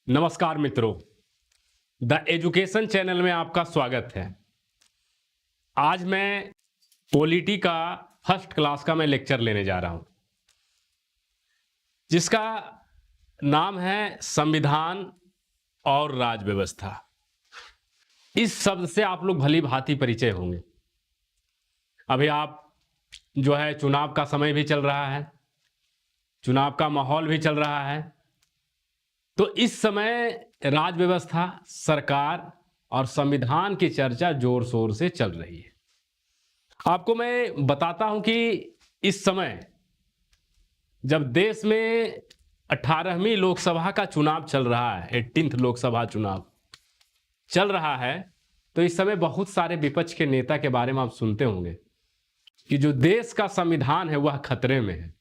नमस्कार मित्रों, the education channel में आपका स्वागत है। आज मैं पॉलिटी का फर्स्ट क्लास का मैं लेक्चर लेने जा रहा हूं, जिसका नाम है संविधान और राज व्यवस्था। इस शब्द से आप लोग भली भांति परिचय होंगे। अभी आप जो है चुनाव का समय भी चल रहा है, चुनाव का माहौल भी चल रहा है। तो इस समय राज व्यवस्था, सरकार और संविधान की चर्चा जोर शोर से चल रही है। आपको मैं बताता हूं कि इस समय जब देश में 18वीं लोकसभा का चुनाव चल रहा है, 18th लोकसभा चुनाव चल रहा है, तो इस समय बहुत सारे विपक्ष के नेता के बारे में आप सुनते होंगे कि जो देश का संविधान है वह खतरे में है।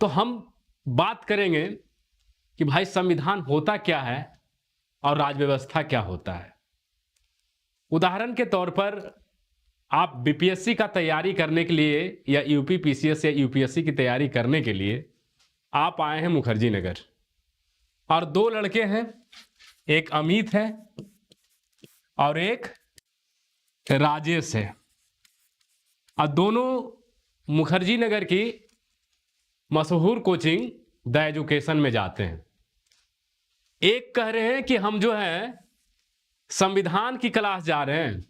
तो हम बात करेंगे कि भाई संविधान होता क्या है और राज व्यवस्था क्या होता है। उदाहरण के तौर पर आप बीपीएससी का तैयारी करने के लिए या यूपी पीसीएस या यूपीएससी की तैयारी करने के लिए आप आए हैं मुखर्जी नगर, और दो लड़के हैं, एक अमित है और एक राजेश है, और दोनों मुखर्जी नगर की मशहूर कोचिंग द एजुकेशन में जाते हैं। एक कह रहे हैं कि हम जो है संविधान की क्लास जा रहे हैं,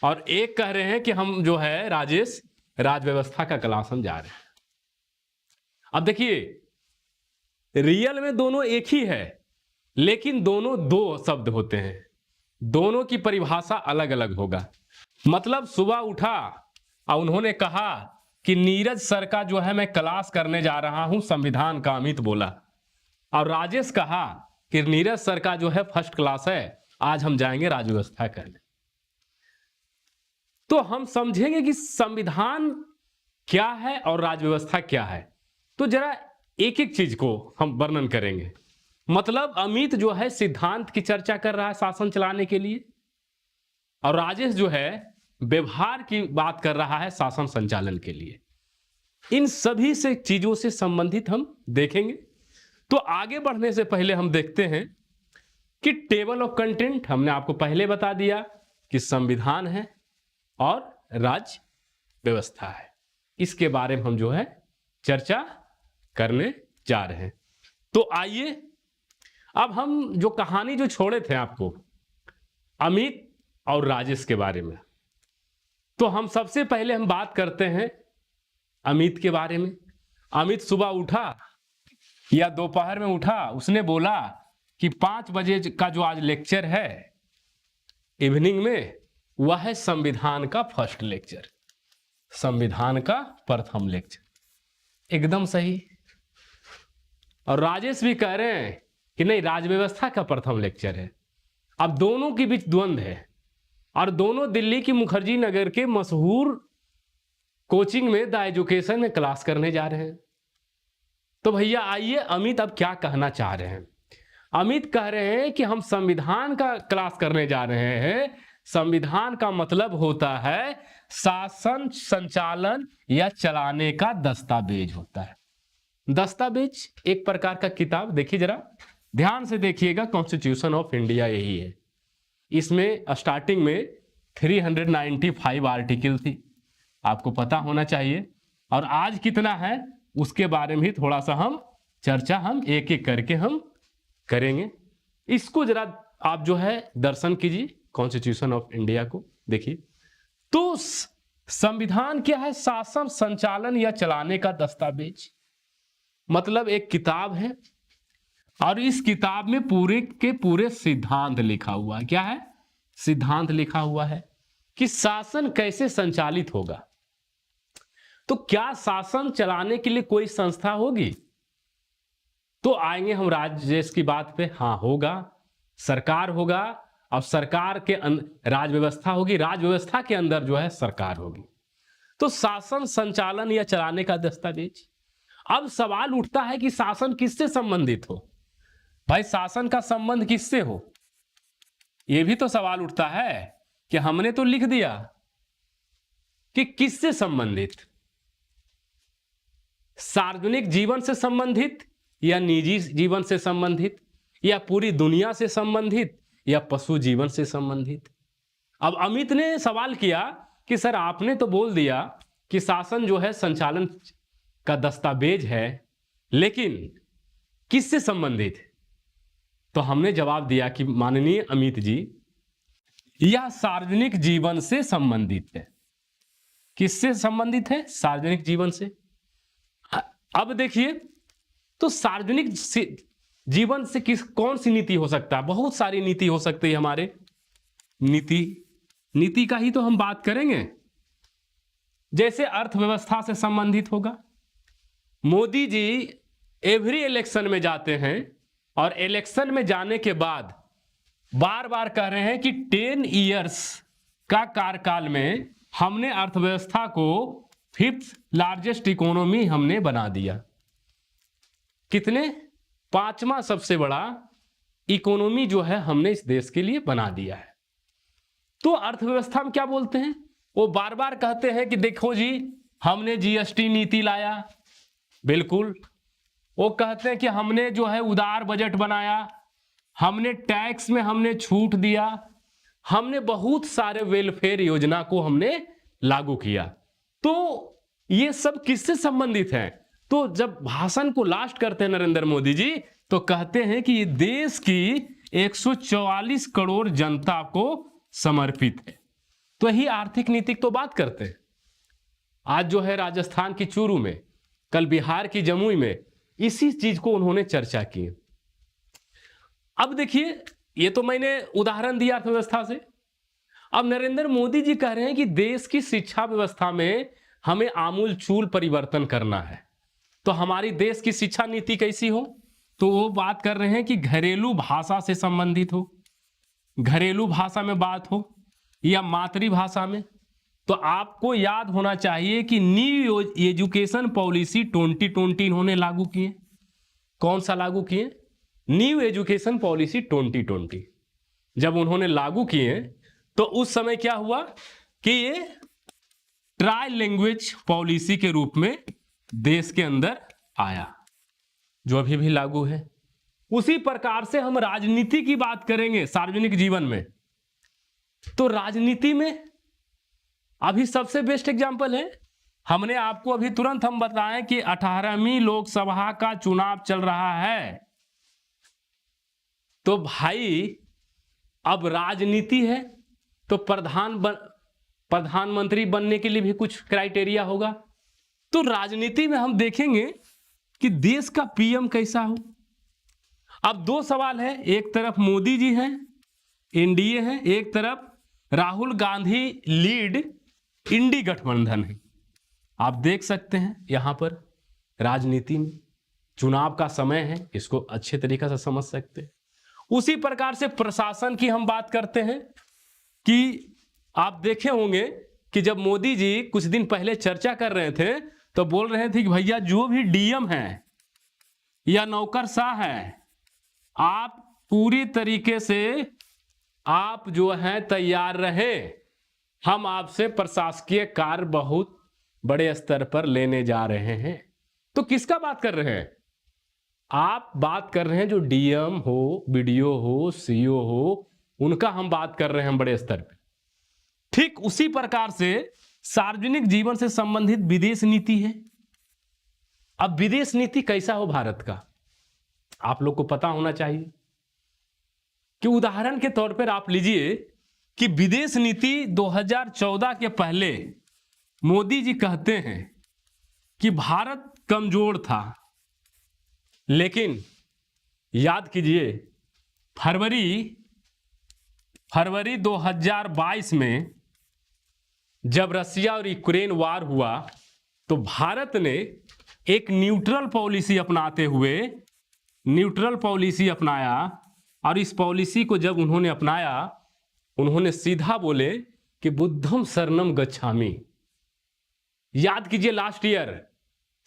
और एक कह रहे हैं कि हम जो है राजेश राज व्यवस्था का क्लास हम जा रहे हैं। अब देखिए, रियल में दोनों एक ही है, लेकिन दोनों दो शब्द होते हैं, दोनों की परिभाषा अलग अलग होगा। मतलब सुबह उठा और उन्होंने कहा कि नीरज सर का जो है मैं क्लास करने जा रहा हूं संविधान का, अमित बोला, और राजेश कहा कि नीरज सर का जो है फर्स्ट क्लास है, आज हम जाएंगे राज व्यवस्था करने। तो हम समझेंगे कि संविधान क्या है और राज व्यवस्था क्या है। तो जरा एक एक चीज को हम वर्णन करेंगे। मतलब अमित जो है सिद्धांत की चर्चा कर रहा है शासन चलाने के लिए, और राजेश जो है व्यवहार की बात कर रहा है शासन संचालन के लिए। इन सभी से चीजों से संबंधित हम देखेंगे। तो आगे बढ़ने से पहले हम देखते हैं कि टेबल ऑफ कंटेंट हमने आपको पहले बता दिया कि संविधान है और राज व्यवस्था है। इसके बारे में हम जो है चर्चा करने जा रहे हैं। तो आइए, अब हम जो कहानी जो छोड़े थे आपको अमित और राजेश के बारे में, तो हम सबसे पहले हम बात करते हैं अमित के बारे में। अमित सुबह उठा या दोपहर में उठा, उसने बोला कि 5 बजे का जो आज लेक्चर है इवनिंग में, वह है संविधान का फर्स्ट लेक्चर, संविधान का प्रथम लेक्चर। एकदम सही। और राजेश भी कह रहे हैं कि नहीं, राज व्यवस्था का प्रथम लेक्चर है। अब दोनों के बीच द्वंद्व है, और दोनों दिल्ली की मुखर्जी नगर के मशहूर कोचिंग में द एजुकेशन में क्लास करने जा रहे हैं। तो भैया आइए, अमित अब क्या कहना चाह रहे हैं। अमित कह रहे हैं कि हम संविधान का क्लास करने जा रहे हैं। संविधान का मतलब होता है शासन संचालन या चलाने का दस्तावेज होता है। दस्तावेज एक प्रकार का किताब, देखिए जरा ध्यान से देखिएगा, कॉन्स्टिट्यूशन ऑफ इंडिया यही है। इसमें स्टार्टिंग में 395 आर्टिकल थी, आपको पता होना चाहिए। और आज कितना है उसके बारे में ही थोड़ा सा हम चर्चा हम एक एक करके हम करेंगे। इसको जरा आप जो है दर्शन कीजिए, कॉन्स्टिट्यूशन ऑफ इंडिया को देखिए। तो संविधान क्या है? शासन संचालन या चलाने का दस्तावेज। मतलब एक किताब है, और इस किताब में पूरे के पूरे सिद्धांत लिखा हुआ है। क्या है? सिद्धांत लिखा हुआ है कि शासन कैसे संचालित होगा। तो क्या शासन चलाने के लिए कोई संस्था होगी? तो आएंगे हम राजेश की बात पे। हाँ, होगा, सरकार होगा, और सरकार के राज व्यवस्था होगी, राज व्यवस्था के अंदर जो है सरकार होगी। तो शासन संचालन या चलाने का दस्तावेज। अब सवाल उठता है कि शासन किससे संबंधित हो? भाई शासन का संबंध किससे हो? यह भी तो सवाल उठता है कि हमने तो लिख दिया कि किससे संबंधित, सार्वजनिक जीवन से संबंधित या निजी जीवन से संबंधित, या पूरी दुनिया से संबंधित, या पशु जीवन से संबंधित? अब अमित ने सवाल किया कि सर आपने तो बोल दिया कि शासन जो है संचालन का दस्तावेज है, लेकिन किससे संबंधित है? तो हमने जवाब दिया कि माननीय अमित जी, यह सार्वजनिक जीवन से संबंधित है। किससे संबंधित है? सार्वजनिक जीवन से। अब देखिए, तो सार्वजनिक जीवन से कौन सी नीति हो सकता है? बहुत सारी नीति हो सकती है हमारे। नीति का ही तो हम बात करेंगे। जैसे अर्थव्यवस्था से संबंधित होगा। मोदी जी एवरी इलेक्शन में जाते हैं और इलेक्शन में जाने के बाद बार बार कह रहे हैं कि 10 इयर्स का कार्यकाल में हमने अर्थव्यवस्था को 5th लार्जेस्ट इकोनॉमी हमने बना दिया। कितने? 5वां सबसे बड़ा इकोनॉमी जो है हमने इस देश के लिए बना दिया है। तो अर्थव्यवस्था में क्या बोलते हैं? वो बार बार कहते हैं कि देखो जी हमने जीएसटी नीति लाया। बिल्कुल। वो कहते हैं कि हमने जो है उदार बजट बनाया, हमने टैक्स में हमने छूट दिया, हमने बहुत सारे वेलफेयर योजना को हमने लागू किया। तो ये सब किससे संबंधित है? तो जब भाषण को लास्ट करते हैं नरेंद्र मोदी जी, तो कहते हैं कि ये देश की 144 करोड़ जनता को समर्पित है। तो यही आर्थिक नीति तो बात करते हैं। आज जो है राजस्थान की चूरू में, कल बिहार की जमुई में इसी चीज को उन्होंने चर्चा की। अब देखिए, ये तो मैंने उदाहरण दिया अर्थव्यवस्था से। अब नरेंद्र मोदी जी कह रहे हैं कि देश की शिक्षा व्यवस्था में हमें आमूलचूल परिवर्तन करना है। तो हमारी देश की शिक्षा नीति कैसी हो? तो वो बात कर रहे हैं कि घरेलू भाषा से संबंधित हो, घरेलू भाषा में बात हो या मातृभाषा में। तो आपको याद होना चाहिए कि न्यू एजुकेशन पॉलिसी 2020 इन्होंने लागू किए। कौन सा लागू किए? न्यू एजुकेशन पॉलिसी 2020 जब उन्होंने लागू किए तो उस समय क्या हुआ कि ये ट्राई लैंग्वेज पॉलिसी के रूप में देश के अंदर आया, जो अभी भी लागू है। उसी प्रकार से हम राजनीति की बात करेंगे सार्वजनिक जीवन में। तो राजनीति में अभी सबसे बेस्ट एग्जांपल है, हमने आपको अभी तुरंत हम बताएं कि 18वीं लोकसभा का चुनाव चल रहा है। तो भाई अब राजनीति है तो प्रधानमंत्री बनने के लिए भी कुछ क्राइटेरिया होगा। तो राजनीति में हम देखेंगे कि देश का पीएम कैसा हो। अब दो सवाल है, एक तरफ मोदी जी हैं, एनडीए है, एक तरफ राहुल गांधी लीड इंडी गठबंधन है। आप देख सकते हैं यहां पर राजनीति में चुनाव का समय है, इसको अच्छे तरीके से समझ सकते हैं। उसी प्रकार से प्रशासन की हम बात करते हैं कि आप देखे होंगे कि जब मोदी जी कुछ दिन पहले चर्चा कर रहे थे तो बोल रहे थे कि भैया जो भी डीएम है या नौकरशाह है, आप पूरी तरीके से आप जो है तैयार रहे, हम आपसे प्रशासकीय कार्य बहुत बड़े स्तर पर लेने जा रहे हैं। तो किसका बात कर रहे हैं? आप बात कर रहे हैं जो डीएम हो, बीडीओ हो, सीईओ हो, उनका हम बात कर रहे हैं बड़े स्तर पर। ठीक उसी प्रकार से सार्वजनिक जीवन से संबंधित विदेश नीति है। अब विदेश नीति कैसा हो भारत का, आप लोग को पता होना चाहिए कि उदाहरण के तौर पर आप लीजिए कि विदेश नीति 2014 के पहले मोदी जी कहते हैं कि भारत कमजोर था, लेकिन याद कीजिए फरवरी 2022 में जब रसिया और यूक्रेन वार हुआ तो भारत ने एक न्यूट्रल पॉलिसी अपनाया और इस पॉलिसी को जब उन्होंने अपनाया, उन्होंने सीधा बोले कि बुद्धम शरणम गच्छामि। याद कीजिए लास्ट ईयर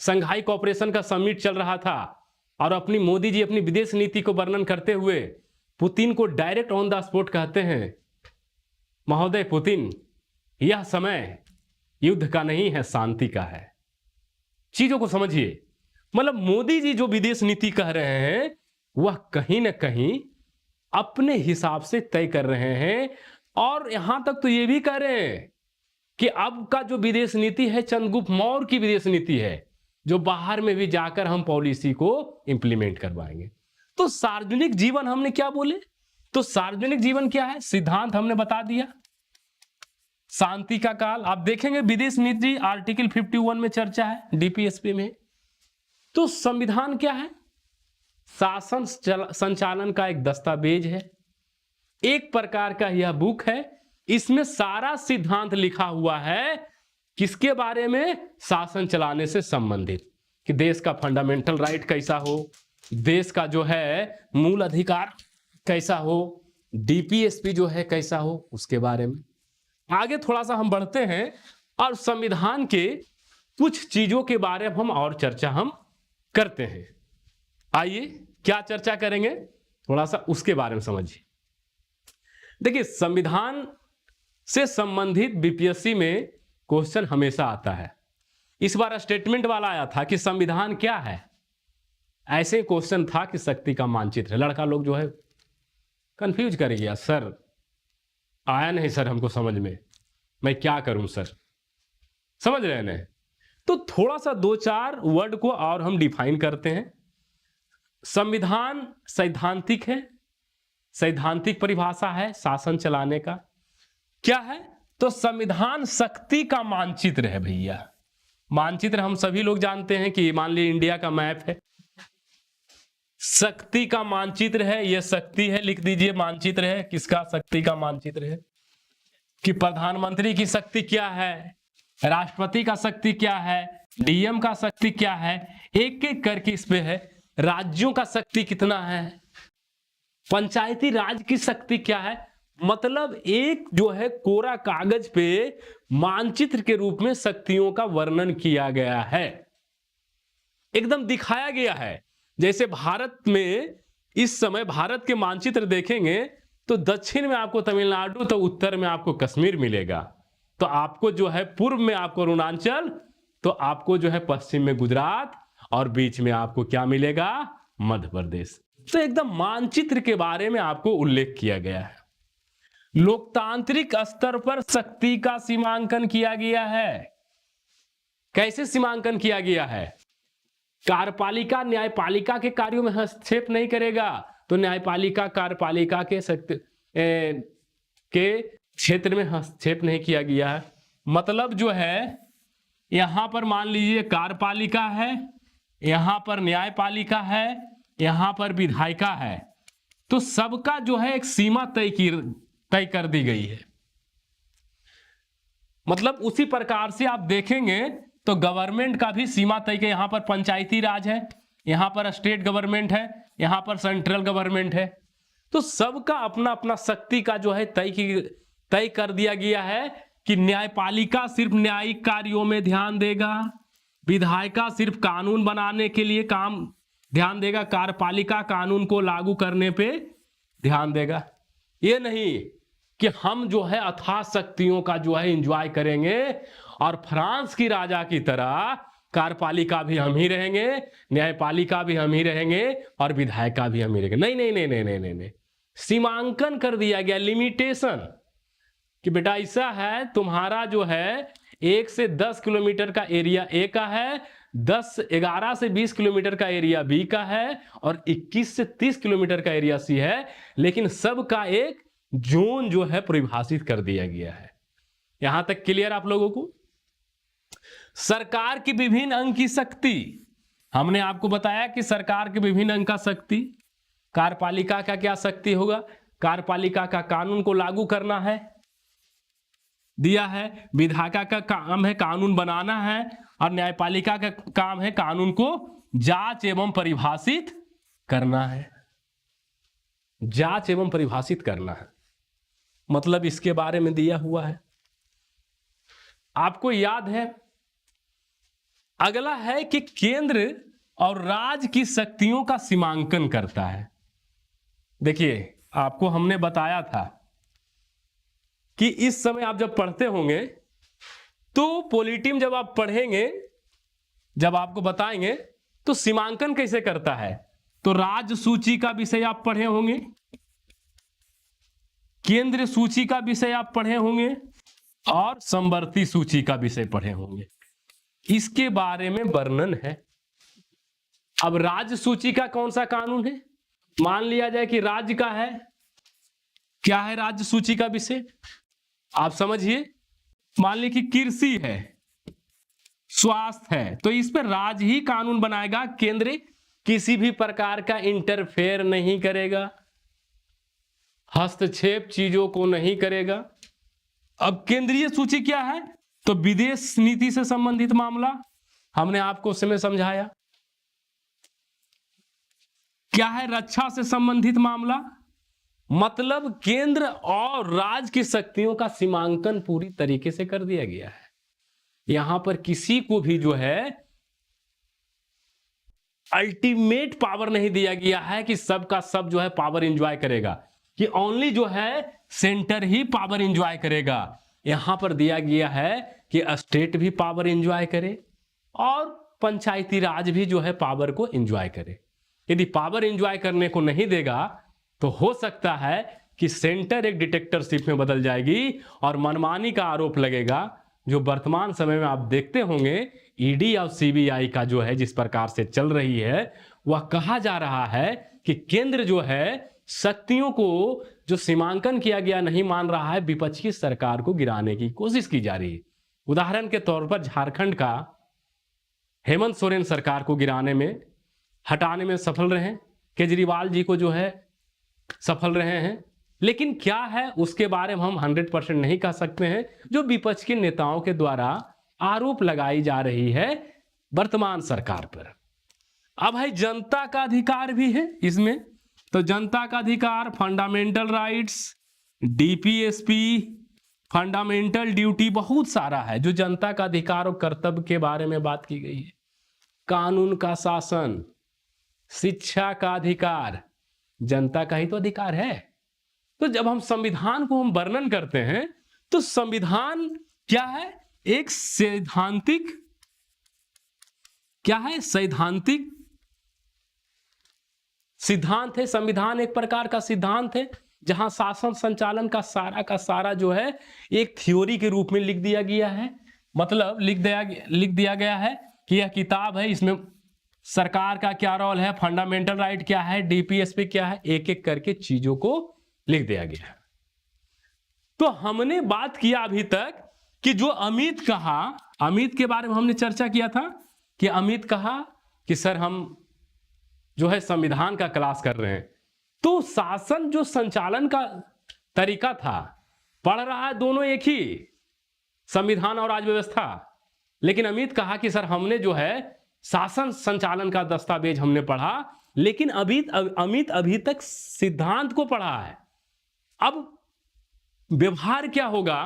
संघाई कोऑपरेशन का समिट चल रहा था और मोदी जी अपनी विदेश नीति को वर्णन करते हुए पुतिन को डायरेक्ट ऑन द स्पॉट कहते हैं, महोदय पुतिन, यह समय युद्ध का नहीं है, शांति का है। चीजों को समझिए। मतलब मोदी जी जो विदेश नीति कह रहे हैं वह कहीं ना कहीं अपने हिसाब से तय कर रहे हैं, और यहां तक तो ये भी कह रहे हैं कि अब का जो विदेश नीति है चंद्रगुप्त मौर्य की विदेश नीति है, जो बाहर में भी जाकर हम पॉलिसी को इंप्लीमेंट करवाएंगे। तो सार्वजनिक जीवन हमने क्या बोले, तो सार्वजनिक जीवन क्या है, सिद्धांत हमने बता दिया। शांति का काल आप देखेंगे विदेश नीति आर्टिकल 51 में चर्चा है डीपीएसपी में। तो संविधान क्या है, शासन संचालन का एक दस्तावेज है, एक प्रकार का यह बुक है। इसमें सारा सिद्धांत लिखा हुआ है किसके बारे में, शासन चलाने से संबंधित, कि देश का फंडामेंटल राइट कैसा हो, देश का जो है मूल अधिकार कैसा हो, डीपीएसपी जो है कैसा हो, उसके बारे में। आगे थोड़ा सा हम बढ़ते हैं और संविधान के कुछ चीजों के बारे में हम और चर्चा हम करते हैं। आइए क्या चर्चा करेंगे, थोड़ा सा उसके बारे में समझिए। देखिए संविधान से संबंधित बीपीएससी में क्वेश्चन हमेशा आता है। इस बार स्टेटमेंट वाला आया था कि संविधान क्या है, ऐसे क्वेश्चन था कि शक्ति का मानचित्र। लड़का लोग जो है कंफ्यूज कर गया, सर आया नहीं सर हमको समझ में, मैं क्या करूं सर, समझ रहे हैं। तो थोड़ा सा दो चार वर्ड को और हम डिफाइन करते हैं। संविधान सैद्धांतिक है, सैद्धांतिक परिभाषा है शासन चलाने का। क्या है, तो संविधान शक्ति का मानचित्र है भैया। मानचित्र हम सभी लोग जानते हैं कि मान लीजिए इंडिया का मैप है, शक्ति का मानचित्र है, यह शक्ति है, लिख दीजिए मानचित्र है किसका, शक्ति का मानचित्र है। कि प्रधानमंत्री की शक्ति क्या है, राष्ट्रपति का शक्ति क्या है, डीएम का शक्ति क्या है, एक एक करके इस पे है। राज्यों का शक्ति कितना है, पंचायती राज की शक्ति क्या है। मतलब एक जो है कोरा कागज पे मानचित्र के रूप में शक्तियों का वर्णन किया गया है, एकदम दिखाया गया है। जैसे भारत में इस समय भारत के मानचित्र देखेंगे तो दक्षिण में आपको तमिलनाडु, तो उत्तर में आपको कश्मीर मिलेगा, तो आपको जो है पूर्व में आपको अरुणाचल, तो आपको जो है पश्चिम में गुजरात, और बीच में आपको क्या मिलेगा, मध्य प्रदेश। तो एकदम मानचित्र के बारे में आपको उल्लेख किया गया है। लोकतांत्रिक स्तर पर शक्ति का सीमांकन किया गया है। कैसे सीमांकन किया गया है, कार्यपालिका न्यायपालिका के कार्यों में हस्तक्षेप नहीं करेगा, तो न्यायपालिका कार्यपालिका के शक्ति के क्षेत्र में हस्तक्षेप नहीं किया गया है। मतलब जो है यहां पर मान लीजिए कार्यपालिका है, यहां पर न्यायपालिका है, यहां पर विधायिका है, तो सबका जो है एक सीमा तय कर दी गई है। मतलब उसी प्रकार से आप देखेंगे तो गवर्नमेंट का भी सीमा तय है। यहां पर पंचायती राज है, यहां पर स्टेट गवर्नमेंट है, यहां पर सेंट्रल गवर्नमेंट है, तो सबका अपना अपना शक्ति का जो है तय कर दिया गया है कि न्यायपालिका सिर्फ न्यायिक कार्यों में ध्यान देगा, विधायिका सिर्फ कानून बनाने के लिए काम ध्यान देगा, कार्यपालिका कानून को लागू करने पे ध्यान देगा। ये नहीं कि हम जो है अथाह शक्तियों का जो है एंजॉय करेंगे और फ्रांस की राजा की तरह कार्यपालिका भी हम ही रहेंगे, न्यायपालिका भी हम ही रहेंगे और विधायिका भी हम ही रहेंगे। नहीं नहीं नहीं नहीं नहीं नहीं, नहीं। सीमांकन कर दिया गया, लिमिटेशन, कि बेटा ऐसा है तुम्हारा जो है 1 से 10 किलोमीटर का एरिया ए का है, 11 से 20 किलोमीटर का एरिया बी का है, और 21 से 30 किलोमीटर का एरिया सी है, लेकिन सबका एक जोन जो है परिभाषित कर दिया गया है। यहां तक क्लियर आप लोगों को। सरकार की विभिन्न अंग की शक्ति, हमने आपको बताया कि सरकार के विभिन्न अंग का शक्ति, कार्यपालिका का क्या शक्ति होगा, कार्यपालिका का कानून को लागू करना है, दिया है, विधायिका का काम है कानून बनाना है, और न्यायपालिका का काम है कानून को जांच एवं परिभाषित करना है। जांच एवं परिभाषित करना है, मतलब इसके बारे में दिया हुआ है। आपको याद है, अगला है कि केंद्र और राज्य की शक्तियों का सीमांकन करता है। देखिए आपको हमने बताया था कि इस समय आप जब पढ़ते होंगे तो पॉलिटी में जब आप पढ़ेंगे, जब आपको बताएंगे तो सीमांकन कैसे करता है? तो राज्य सूची का विषय आप पढ़े होंगे, केंद्र सूची का विषय आप पढ़े होंगे और समवर्ती सूची का विषय पढ़े होंगे। इसके बारे में वर्णन है। अब राज्य सूची का कौन सा कानून है? मान लिया जाए कि राज्य का है, क्या है राज्य सूची का विषय? आप समझिए, मान लीजिए कि कृषि है, स्वास्थ्य है, तो इस पर राज्य ही कानून बनाएगा, केंद्र किसी भी प्रकार का इंटरफेयर नहीं करेगा, हस्तक्षेप चीजों को नहीं करेगा। अब केंद्रीय सूची क्या है? तो विदेश नीति से संबंधित मामला, हमने आपको उसमें समझाया। क्या है? रक्षा से संबंधित मामला, मतलब केंद्र और राज्य की शक्तियों का सीमांकन पूरी तरीके से कर दिया गया है। यहां पर किसी को भी जो है अल्टीमेट पावर नहीं दिया गया है कि सबका सब जो है पावर एंजॉय करेगा, कि ओनली जो है सेंटर ही पावर एंजॉय करेगा। यहां पर दिया गया है कि स्टेट भी पावर एंजॉय करे और पंचायती राज भी जो है पावर को एंजॉय करे। यदि पावर एंजॉय करने को नहीं देगा तो हो सकता है कि सेंटर एक डिक्टेटरशिप में बदल जाएगी और मनमानी का आरोप लगेगा, जो वर्तमान समय में आप देखते होंगे ईडी और सीबीआई का जो है जिस प्रकार से चल रही है, वह कहा जा रहा है कि केंद्र जो है शक्तियों को जो सीमांकन किया गया नहीं मान रहा है, विपक्ष की सरकार को गिराने की कोशिश की जा रही है। उदाहरण के तौर पर झारखंड का हेमंत सोरेन सरकार को गिराने में, हटाने में सफल रहे, केजरीवाल जी को जो है सफल रहे हैं, लेकिन क्या है उसके बारे में हम 100% नहीं कह सकते हैं, जो विपक्ष के नेताओं के द्वारा आरोप लगाई जा रही है वर्तमान सरकार पर। अब है जनता का अधिकार भी है इसमें, तो जनता का अधिकार, fundamental rights, DPSP, fundamental duty, बहुत सारा है जो जनता का अधिकार और कर्तव्य के बारे में बात की गई है। कानून का शासन, शिक्षा का अधिकार, जनता का ही तो अधिकार है। तो जब हम संविधान को हम वर्णन करते हैं तो संविधान क्या है? एक सैद्धांतिक, क्या है? सैद्धांतिक सिद्धांत है। संविधान एक प्रकार का सिद्धांत है जहां शासन संचालन का सारा जो है एक थ्योरी के रूप में लिख दिया गया है। मतलब लिख दिया गया है कि यह किताब है, इसमें सरकार का क्या रोल है, फंडामेंटल राइट क्या है, डीपीएसपी क्या है, एक एक करके चीजों को लिख दिया गया है। तो हमने बात किया अभी तक कि जो अमित कहा, अमित के बारे में हमने चर्चा किया था कि अमित कहा कि सर हम जो है संविधान का क्लास कर रहे हैं। तो शासन जो संचालन का तरीका था, पढ़ रहा है दोनों एक ही, संविधान और राज व्यवस्था, लेकिन अमित कहा कि सर हमने जो है शासन संचालन का दस्तावेज हमने पढ़ा, लेकिन अमित अभी तक सिद्धांत को पढ़ा है। अब व्यवहार क्या होगा,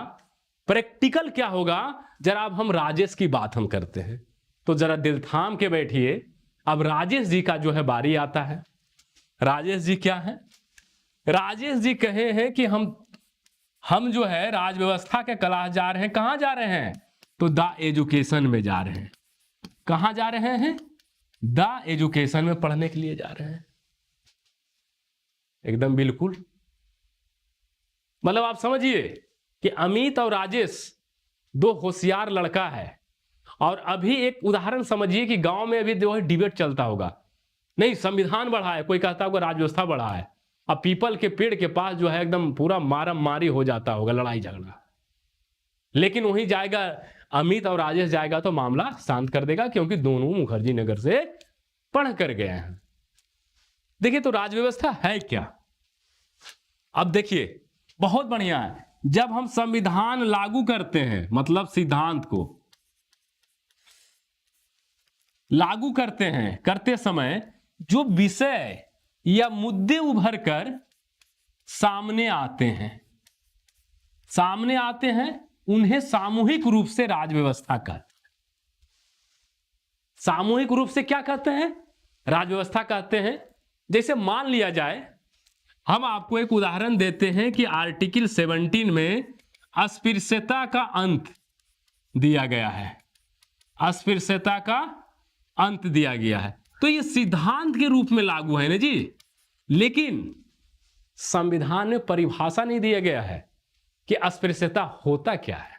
प्रैक्टिकल क्या होगा, जरा अब हम राजेश की बात हम करते हैं। तो जरा दिल थाम के बैठिए, अब राजेश जी का जो है बारी आता है। राजेश जी क्या है? राजेश जी कहे हैं कि हम जो है राज व्यवस्था के क्लास जा रहे हैं। कहां जा रहे हैं? तो द एजुकेशन में जा रहे हैं। कहां जा रहे हैं? द एजुकेशन में पढ़ने के लिए जा रहे हैं। एकदम बिल्कुल, मतलब आप समझिए कि अमित और राजेश दो होशियार लड़का है। और अभी एक उदाहरण समझिए कि गांव में अभी जो है डिबेट चलता होगा, नहीं संविधान बढ़ा है, कोई कहता होगा राज व्यवस्था बढ़ा है। अब पीपल के पेड़ के पास जो है एकदम पूरा मारम मारी हो जाता होगा, लड़ाई झगड़ा। लेकिन वहीं जाएगा अमित और राजेश जाएगा तो मामला शांत कर देगा, क्योंकि दोनों मुखर्जी नगर से पढ़ कर गए हैं। देखिए तो राज व्यवस्था है क्या? अब देखिए बहुत बढ़िया है, जब हम संविधान लागू करते हैं, मतलब सिद्धांत को लागू करते हैं, करते समय जो विषय या मुद्दे उभर कर सामने आते हैं उन्हें सामूहिक रूप से राज व्यवस्था कहते हैं। सामूहिक रूप से क्या कहते हैं? राज व्यवस्था कहते हैं। जैसे मान लिया जाए, हम आपको एक उदाहरण देते हैं कि आर्टिकल 17 में अस्पृश्यता का अंत दिया गया है। अस्पृश्यता का अंत दिया गया है। तो ये सिद्धांत के रूप में लागू है ना जी, लेकिन संविधान में परिभाषा नहीं दिया गया है कि अस्पृश्यता होता क्या है।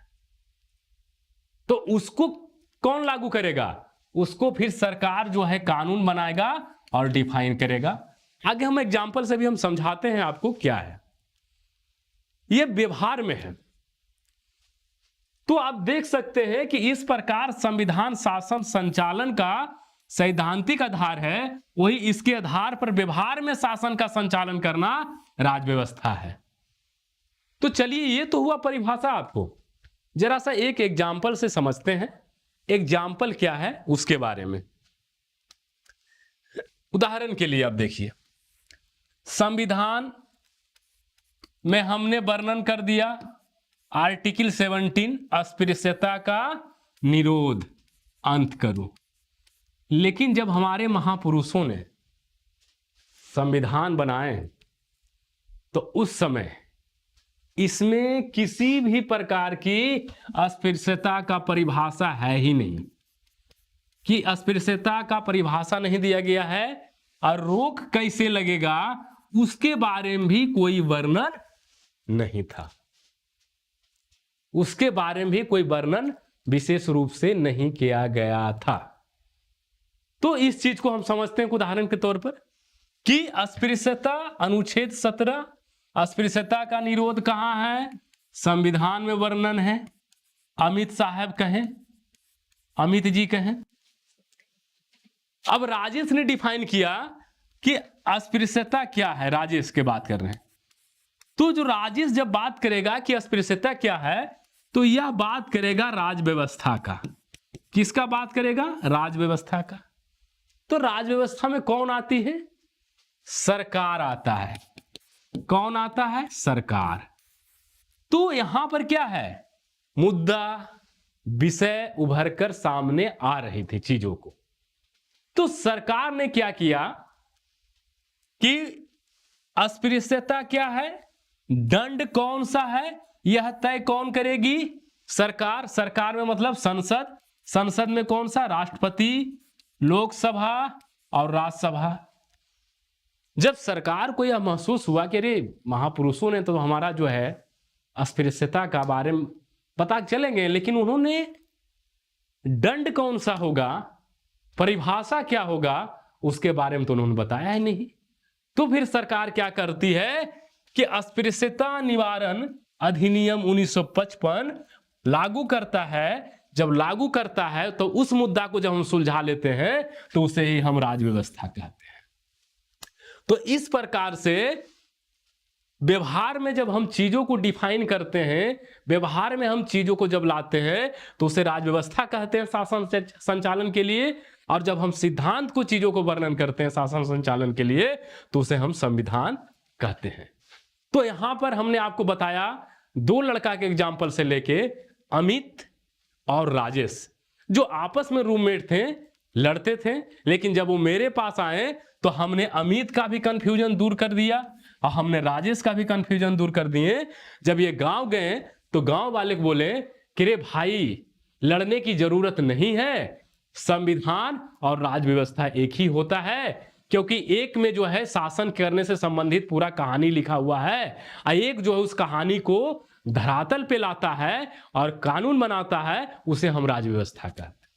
तो उसको कौन लागू करेगा? उसको फिर सरकार जो है कानून बनाएगा और डिफाइन करेगा। आगे हम एग्जाम्पल से भी हम समझाते हैं आपको क्या है। ये व्यवहार में है। तो आप देख सकते हैं कि इस प्रकार संविधान शासन संचालन का सैद्धांतिक आधार है, वही इसके आधार पर व्यवहार में शासन का संचालन करना राज व्यवस्था है। तो चलिए, ये तो हुआ परिभाषा। आपको जरा सा एक एग्जाम्पल से समझते हैं। एग्जाम्पल क्या है उसके बारे में। उदाहरण के लिए आप देखिए, संविधान में हमने वर्णन कर दिया आर्टिकल 17 अस्पृश्यता का निरोध अंत करो। लेकिन जब हमारे महापुरुषों ने संविधान बनाए तो उस समय इसमें किसी भी प्रकार की अस्पृश्यता का परिभाषा है ही नहीं, कि अस्पृश्यता का परिभाषा नहीं दिया गया है और रोक कैसे लगेगा उसके बारे में भी कोई वर्णन नहीं था। उसके बारे में भी कोई वर्णन विशेष रूप से नहीं किया गया था। तो इस चीज को हम समझते हैं उदाहरण के तौर पर कि अस्पृश्यता अनुच्छेद 17 अस्पृश्यता का निरोध कहां है? संविधान में वर्णन है। अमित साहब कहें, अमित जी कहें। अब राजेश ने डिफाइन किया कि अस्पृश्यता क्या है। राजेश के बात कर रहे हैं, तो जो राजेश जब बात करेगा कि अस्पृश्यता क्या है, तो यह बात करेगा राज व्यवस्था का। किसका बात करेगा? राज व्यवस्था का। तो राज व्यवस्था में कौन आती है? सरकार आता है। कौन आता है? सरकार। तो यहां पर क्या है? मुद्दा विषय उभर कर सामने आ रही थी चीजों को। तो सरकार ने क्या किया कि अस्पृश्यता क्या है, दंड कौन सा है, यह तय कौन करेगी? सरकार। सरकार में मतलब संसद। संसद में कौन सा? राष्ट्रपति, लोकसभा और राज्यसभा। जब सरकार को यह महसूस हुआ कि अरे महापुरुषों ने तो हमारा जो है अस्पृश्यता का बारे में पता चलेंगे, लेकिन उन्होंने दंड कौन सा होगा, परिभाषा क्या होगा, उसके बारे में तो उन्होंने बताया ही नहीं। तो फिर सरकार क्या करती है कि अस्पृश्यता निवारण अधिनियम 1955 लागू करता है। जब लागू करता है तो उस मुद्दा को जब हम सुलझा लेते हैं तो उसे ही हम राज व्यवस्था कहते हैं। तो इस प्रकार से व्यवहार में जब हम चीजों को डिफाइन करते हैं, व्यवहार में हम चीजों को जब लाते हैं तो उसे राज व्यवस्था कहते हैं शासन संचालन के लिए। और जब हम सिद्धांत को चीजों को वर्णन करते हैं शासन संचालन के लिए तो उसे हम संविधान कहते हैं। तो यहां पर हमने आपको बताया दो लड़का के एग्जाम्पल से लेके अमित और राजेश, जो आपस में रूममेट थे, लड़ते थे, लेकिन जब वो मेरे पास आए तो हमने अमित का भी कंफ्यूजन दूर कर दिया और हमने राजेश का भी कंफ्यूजन दूर कर दिए। जब ये गांव गए तो गांव वाले बोले कि रे भाई, लड़ने की जरूरत नहीं है, संविधान और राज व्यवस्था एक ही होता है, क्योंकि एक में जो है शासन करने से संबंधित पूरा कहानी लिखा हुआ है और एक जो है उस कहानी को धरातल पे लाता है और कानून बनाता है, उसे हम राज व्यवस्था कहते हैं।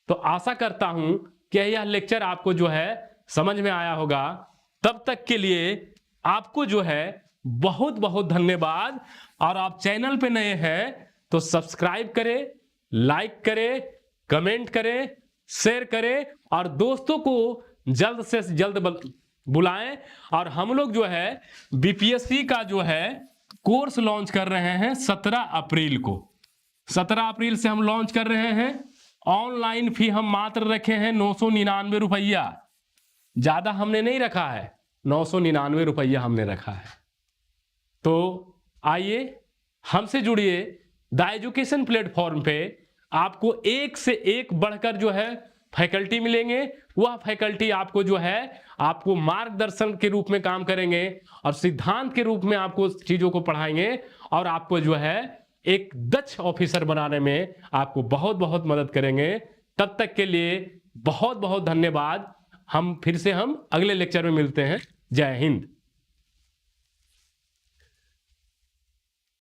तो आशा करता हूं कि यह लेक्चर आपको जो है समझ में आया होगा। तब तक के लिए आपको जो है बहुत बहुत धन्यवाद। और आप चैनल पे नए हैं तो सब्सक्राइब करें, लाइक करें, कमेंट करें, शेयर करें और दोस्तों को जल्द से जल्द बुलाएं। और हम लोग जो है बीपीएससी का जो है कोर्स लॉन्च कर रहे हैं 17 अप्रैल को। 17 अप्रैल से हम लॉन्च कर रहे हैं। ऑनलाइन फी हम मात्र रखे हैं 999 रुपया, ज्यादा हमने नहीं रखा है, 999 रुपया हमने रखा है। तो आइए हमसे जुड़िए। द एजुकेशन प्लेटफॉर्म पे आपको एक से एक बढ़कर जो है फैकल्टी मिलेंगे। वह फैकल्टी आपको जो है आपको मार्गदर्शन के रूप में काम करेंगे और सिद्धांत के रूप में आपको चीजों को पढ़ाएंगे और आपको जो है एक दक्ष ऑफिसर बनाने में आपको बहुत बहुत मदद करेंगे। तब तक के लिए बहुत बहुत धन्यवाद। हम फिर से अगले लेक्चर में मिलते हैं। जय हिंद।